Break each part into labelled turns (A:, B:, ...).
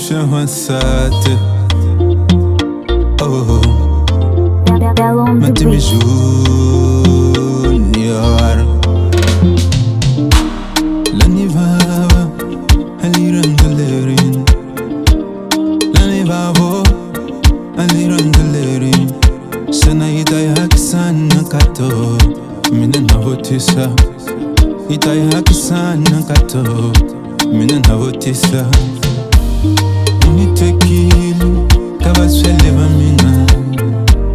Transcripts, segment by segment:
A: wansate. Oh,
B: Bell on the
A: Matimi
B: beat.
A: Junior. Lani baba, alirandulerin. Lani babo, alirandulerin. Sana itayak sana kato, mina navotisa. Itayak sana kato, mina navotisa. Unitekili, kabaswele bamina.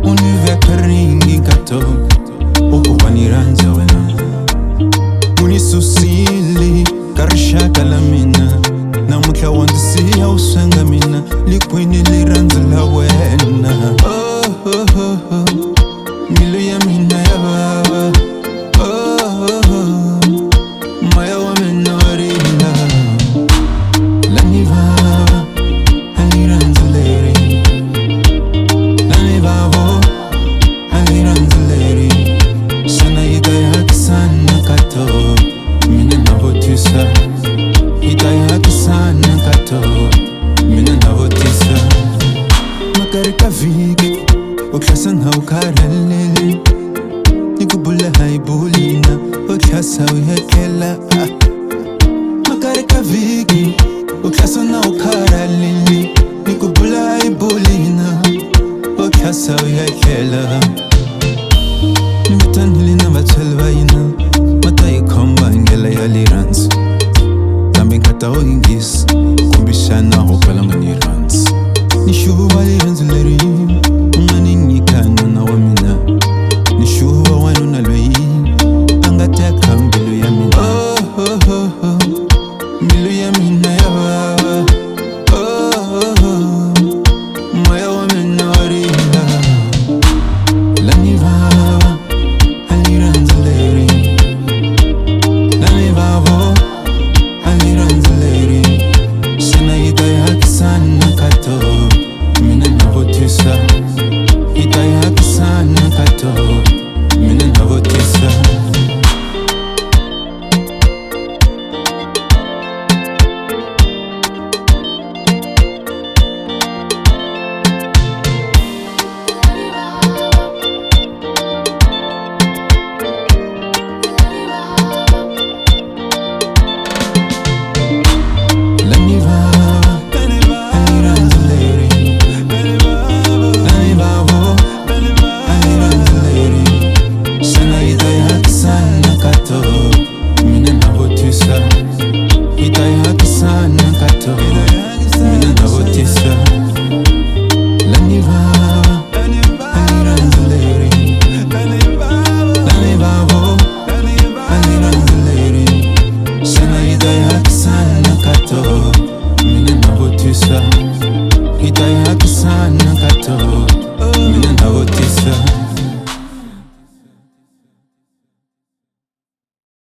A: Univekaringi kato, okubaniranja wena. Unisusili, karisha kalamina. Namutla wandisiya usanga mina. Likwini liranzela wena. Oh, oh, oh, oh. Milu ya mina ya baba. Oh, oh, oh. Maya wa mina warila. Lani baba, aliranzeleri. Lani babo, aliranzeleri. Sana itayak sana kato, mina navotisa. Itayak sana kato, mina navotisa. Makarika viki, uklasan haukaralili. Nikubula haibulina, uklasa uyekela. Makarika viki, uklasan haukaralili. Nikubula haibulina, uklasa uyekela. Nimetanili na vathelwa ina, matayi komba ngela yaliranzi. Tambi nkata ingis, kumbishana hopala maniranzi. Nishuwa liranzileri, unganingikana na wamina. Nishuwa wanu nalwei, angateka mbilu ya mina. Oh, oh, oh, oh. Mbilu ya mina ya baba. Oh, oh, oh. Maya wa mina warila. Lani baba, aliranzeleri. Lani babo, aliranzeleri. Sana itayak sana kato, mina navotisa. Itayak sana kato, mina navotisa. Lani baba, aliranzeleri. Lani babo, aliranzeleri. Sana itayak sana kato, mina navotisa. Itayak sana kato, mina navotisa. Lani baba, aliranzeleri. Lani babo, aliranzeleri. Sana itayak sana kato, mina navotisa. Itayak sana kato, mina navotisa.